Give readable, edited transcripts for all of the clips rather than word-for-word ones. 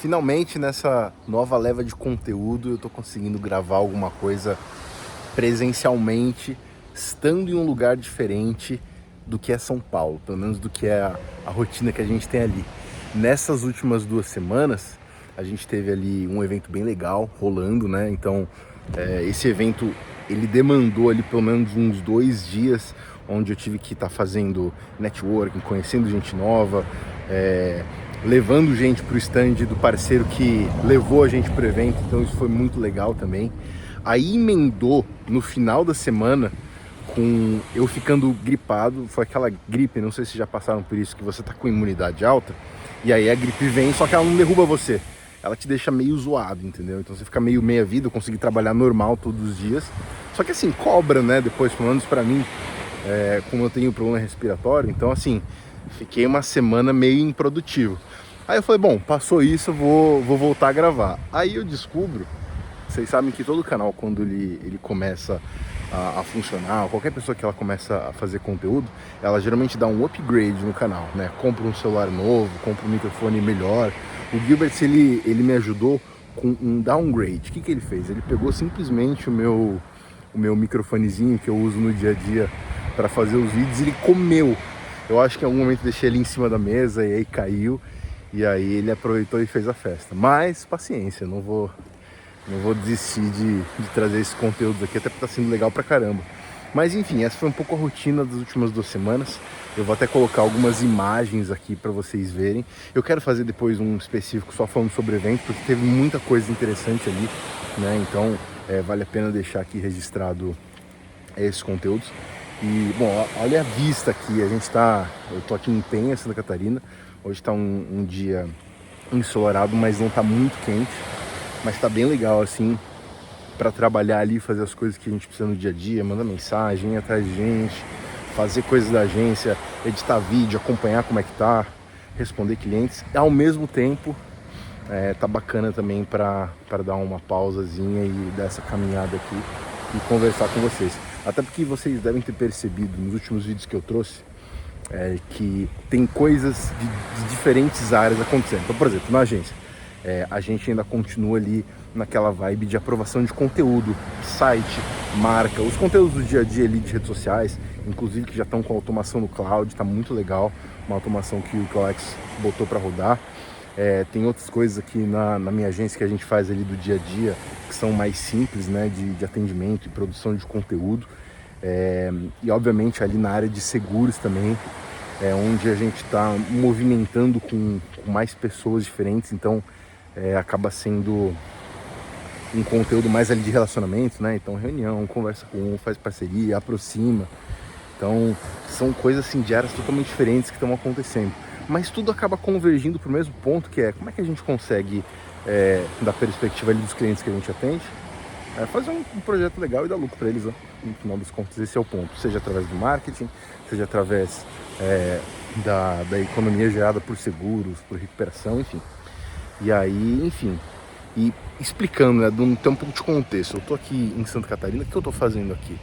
finalmente nessa nova leva de conteúdo eu tô conseguindo gravar alguma coisa presencialmente, estando em um lugar diferente do que é São Paulo, pelo menos do que é a rotina que a gente tem ali. Nessas últimas 2 semanas, a gente teve ali um evento bem legal rolando, né? Então, esse evento, ele demandou ali pelo menos uns 2 dias, onde eu tive que estar fazendo networking, conhecendo gente nova, levando gente para o stand do parceiro que levou a gente para o evento, então isso foi muito legal também. Aí emendou no final da semana com eu ficando gripado, foi aquela gripe, não sei se já passaram por isso, que você tá com imunidade alta, e aí a gripe vem, só que ela não derruba você, ela te deixa meio zoado, entendeu? Então você fica meio meia vida, eu consegui trabalhar normal todos os dias, só que assim, cobra, né, depois, pelo menos pra mim, como eu tenho problema respiratório, então assim, fiquei uma semana meio improdutivo. Aí eu falei, bom, passou isso, eu vou voltar a gravar. Aí eu descubro, vocês sabem que todo canal, quando ele começa a funcionar, qualquer pessoa que ela começa a fazer conteúdo, ela geralmente dá um upgrade no canal, né? Compra um celular novo, compra um microfone melhor. O Gilbert, ele me ajudou com um downgrade. O que ele fez? Ele pegou simplesmente o meu microfonezinho que eu uso no dia a dia para fazer os vídeos, ele comeu. Eu acho que em algum momento deixei ele em cima da mesa e aí caiu. E aí ele aproveitou e fez a festa. Mas paciência, não vou desistir de trazer esses conteúdos aqui, até porque tá sendo legal pra caramba. Mas enfim, essa foi um pouco a rotina das últimas 2 semanas. Eu vou até colocar algumas imagens aqui para vocês verem. Eu quero fazer depois um específico só falando sobre o evento, porque teve muita coisa interessante ali, né? Então vale a pena deixar aqui registrado esses conteúdos. E bom, olha a vista aqui, eu tô aqui em Penha, Santa Catarina. Hoje tá um dia ensolarado, mas não tá muito quente. Mas tá bem legal, assim, para trabalhar ali, fazer as coisas que a gente precisa no dia a dia, mandar mensagem, ir atrás de gente, fazer coisas da agência, editar vídeo, acompanhar como é que tá, responder clientes. E, ao mesmo tempo, tá bacana também para dar uma pausazinha e dar essa caminhada aqui e conversar com vocês. Até porque vocês devem ter percebido nos últimos vídeos que eu trouxe que tem coisas de diferentes áreas acontecendo. Então, por exemplo, na agência, a gente ainda continua ali naquela vibe de aprovação de conteúdo, site, marca, os conteúdos do dia a dia ali de redes sociais, inclusive que já estão com automação no cloud, tá muito legal, uma automação que o Colex botou para rodar. Tem outras coisas aqui na minha agência que a gente faz ali do dia a dia, que são mais simples, né, de atendimento e produção de conteúdo. E obviamente ali na área de seguros também, onde a gente está movimentando com mais pessoas diferentes, então acaba sendo um conteúdo mais ali de relacionamento, né? Então reunião, conversa com um, faz parceria, aproxima. Então são coisas assim de áreas totalmente diferentes que estão acontecendo. Mas tudo acaba convergindo para o mesmo ponto, que é como é que a gente consegue, da perspectiva ali dos clientes que a gente atende, fazer um projeto legal e dar lucro para eles, né? No final das contas, esse é o ponto. Seja através do marketing, seja através da economia gerada por seguros, por recuperação, enfim. E aí, enfim, e explicando, né, ter um pouco de contexto. Eu tô aqui em Santa Catarina, o que eu tô fazendo aqui?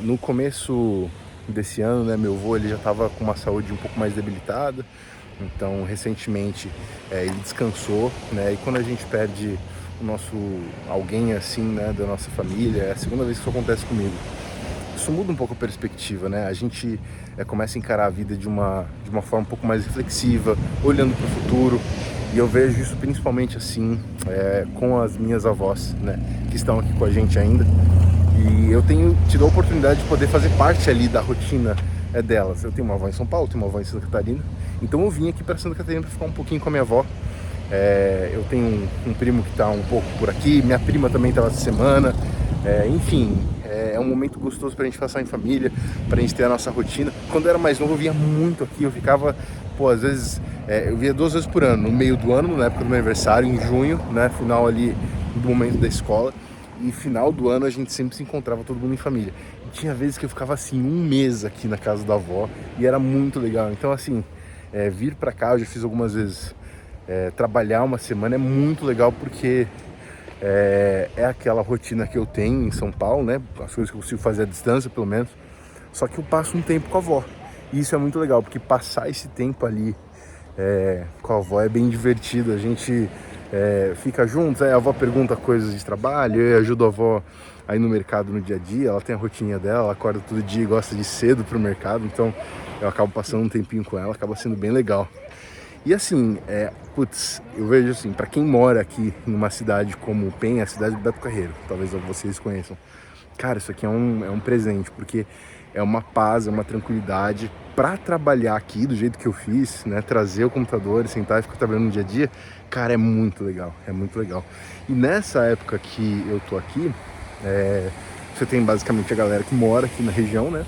No começo desse ano, né, meu avô ele já estava com uma saúde um pouco mais debilitada, então recentemente ele descansou, né, e quando a gente perde alguém assim, né, da nossa família, é a segunda vez que isso acontece comigo. Isso muda um pouco a perspectiva, né? A gente começa a encarar a vida de uma forma um pouco mais reflexiva, olhando para o futuro. E eu vejo isso principalmente assim, com as minhas avós, né? Que estão aqui com a gente ainda. E eu tenho tido a oportunidade de poder fazer parte ali da rotina delas. Eu tenho uma avó em São Paulo, tenho uma avó em Santa Catarina. Então eu vim aqui para Santa Catarina para ficar um pouquinho com a minha avó. Eu tenho um primo que está um pouco por aqui, minha prima também estava essa semana. Enfim, é um momento gostoso pra gente passar em família, pra gente ter a nossa rotina. Quando eu era mais novo eu via muito aqui, eu ficava, às vezes, eu via 2 vezes por ano, no meio do ano, na época do meu aniversário, em junho, né, final ali do momento da escola, e final do ano a gente sempre se encontrava todo mundo em família. E tinha vezes que eu ficava assim, um mês aqui na casa da avó, e era muito legal. Então assim, vir pra cá, eu já fiz algumas vezes, trabalhar uma semana é muito legal, porque é aquela rotina que eu tenho em São Paulo, né? As coisas que eu consigo fazer à distância, pelo menos. Só que eu passo um tempo com a avó. E isso é muito legal, porque passar esse tempo ali com a avó é bem divertido. A gente fica juntos, aí a avó pergunta coisas de trabalho, eu ajudo a avó aí no mercado no dia a dia. Ela tem a rotininha dela, ela acorda todo dia e gosta de ir cedo pro mercado, então eu acabo passando um tempinho com ela, acaba sendo bem legal. E assim, eu vejo assim, para quem mora aqui numa cidade como Penha, a cidade do Beto Carreiro, talvez vocês conheçam, cara, isso aqui é um presente, porque é uma paz, é uma tranquilidade para trabalhar aqui do jeito que eu fiz, né? Trazer o computador, sentar e ficar trabalhando no dia a dia, cara, é muito legal, é muito legal. E nessa época que eu tô aqui, você tem basicamente a galera que mora aqui na região, né?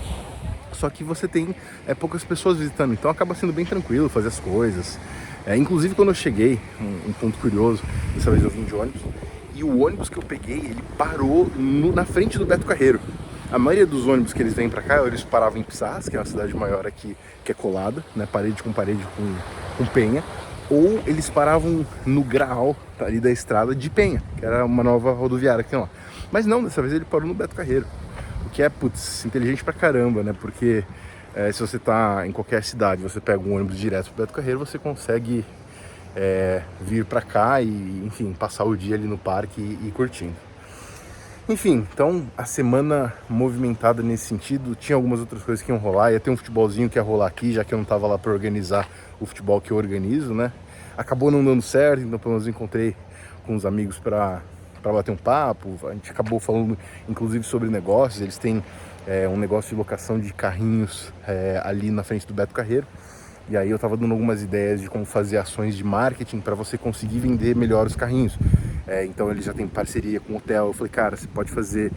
Só que você tem poucas pessoas visitando, então acaba sendo bem tranquilo fazer as coisas. Inclusive quando eu cheguei, um ponto curioso, dessa vez eu vim de ônibus, e o ônibus que eu peguei, ele parou na frente do Beto Carreiro. A maioria dos ônibus que eles vêm pra cá, eles paravam em Pissarras, que é uma cidade maior aqui, que é colada, né, parede com Penha, ou eles paravam no Graal, ali da estrada de Penha, que era uma nova rodoviária que tem lá. Mas não, dessa vez ele parou no Beto Carreiro. O que é, inteligente pra caramba, né? Porque se você tá em qualquer cidade, você pega um ônibus direto pro Beto Carreiro, você consegue vir pra cá e, enfim, passar o dia ali no parque e curtindo. Enfim, então a semana movimentada nesse sentido, tinha algumas outras coisas que iam rolar, ia ter um futebolzinho que ia rolar aqui, já que eu não tava lá pra organizar o futebol que eu organizo, né? Acabou não dando certo, então pelo menos encontrei com uns amigos pra bater um papo. A gente acabou falando inclusive sobre negócios. Eles têm um negócio de locação de carrinhos ali na frente do Beto Carreiro, e aí eu tava dando algumas ideias de como fazer ações de marketing para você conseguir vender melhor os carrinhos. Então eles já têm parceria com o hotel. Eu falei, cara, você pode fazer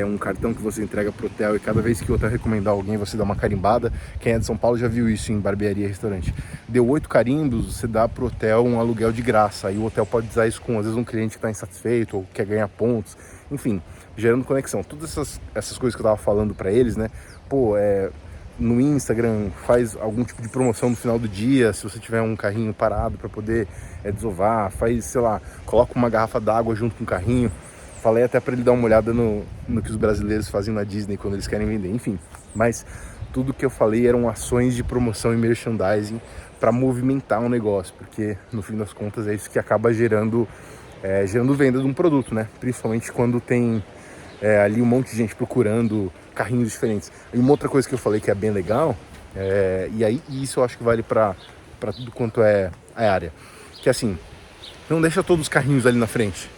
um cartão que você entrega pro hotel, e cada vez que o hotel recomendar alguém, você dá uma carimbada. Quem é de São Paulo já viu isso em barbearia e restaurante. Deu 8 carimbos, você dá pro hotel um aluguel de graça. Aí o hotel pode usar isso com, às vezes, um cliente que tá insatisfeito ou quer ganhar pontos. Enfim, gerando conexão. Todas essas coisas que eu tava falando para eles, né? No Instagram, faz algum tipo de promoção no final do dia, se você tiver um carrinho parado para poder desovar, faz, sei lá, coloca uma garrafa d'água junto com o carrinho. Falei até para ele dar uma olhada no que os brasileiros fazem na Disney quando eles querem vender, enfim. Mas tudo que eu falei eram ações de promoção e merchandising para movimentar um negócio, porque no fim das contas é isso que acaba gerando venda de um produto, né? Principalmente quando tem ali um monte de gente procurando carrinhos diferentes. E uma outra coisa que eu falei que é bem legal, e isso eu acho que vale para tudo quanto é a área, que assim, não deixa todos os carrinhos ali na frente,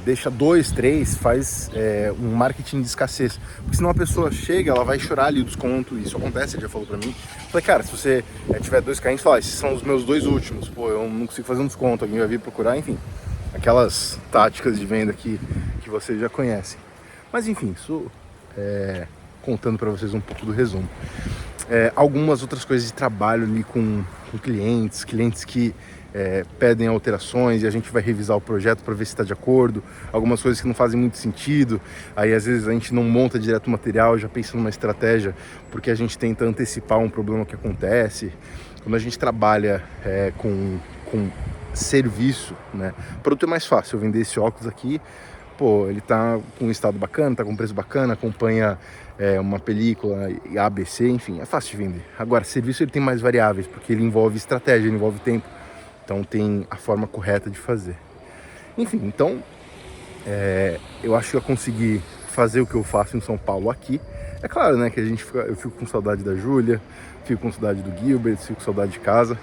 deixa 2, 3, faz um marketing de escassez, porque senão a pessoa chega, ela vai chorar ali o desconto. Isso acontece, ele já falou pra mim. Falei, cara, se você tiver 2 carrinhos, fala, esses são os meus 2 últimos, eu não consigo fazer um desconto, alguém vai vir procurar, enfim, aquelas táticas de venda que vocês já conhecem. Mas enfim, isso contando para vocês um pouco do resumo. Algumas outras coisas de trabalho ali com clientes que pedem alterações, e a gente vai revisar o projeto para ver se está de acordo. Algumas coisas que não fazem muito sentido, aí às vezes a gente não monta direto o material, já pensa numa estratégia, porque a gente tenta antecipar um problema que acontece. Quando a gente trabalha com serviço, né? O produto é mais fácil. Eu vender esse óculos aqui, ele tá com um estado bacana, tá com um preço bacana, acompanha uma película ABC, enfim, é fácil de vender. Agora, serviço ele tem mais variáveis, porque ele envolve estratégia, ele envolve tempo, então tem a forma correta de fazer. Enfim, então eu acho que eu consegui fazer o que eu faço em São Paulo aqui. É claro, né, que eu fico com saudade da Júlia, fico com saudade do Gilbert, fico com saudade de casa,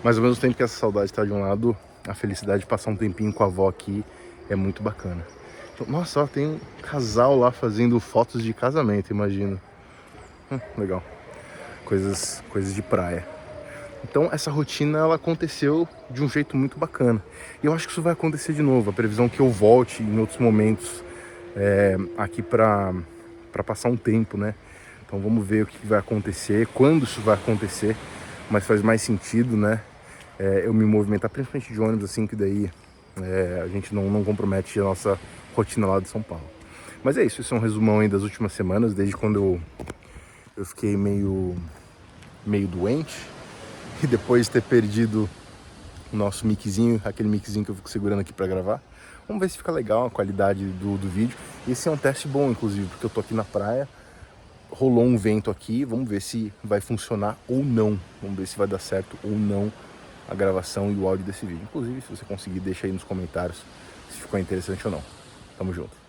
mas ao mesmo tempo que essa saudade está de um lado, a felicidade de passar um tempinho com a avó aqui é muito bacana. Então, nossa, ó, tem um casal lá fazendo fotos de casamento, imagino. Legal. Coisas de praia. Então essa rotina, ela aconteceu de um jeito muito bacana. E eu acho que isso vai acontecer de novo. A previsão é que eu volte em outros momentos aqui para passar um tempo, né? Então vamos ver o que vai acontecer, quando isso vai acontecer. Mas faz mais sentido, né? Eu me movimentar, principalmente de ônibus, assim, que daí a gente não compromete a nossa rotina lá de São Paulo. Mas é isso é um resumão aí das últimas semanas, desde quando eu fiquei meio doente, e depois de ter perdido o nosso miczinho, aquele miczinho que eu fico segurando aqui pra gravar. Vamos ver se fica legal a qualidade do vídeo. Esse é um teste bom, inclusive, porque eu tô aqui na praia, rolou um vento aqui, vamos ver se vai funcionar ou não, vamos ver se vai dar certo ou não a gravação e o áudio desse vídeo. Inclusive, se você conseguir, deixa aí nos comentários se ficou interessante ou não. Tamo junto.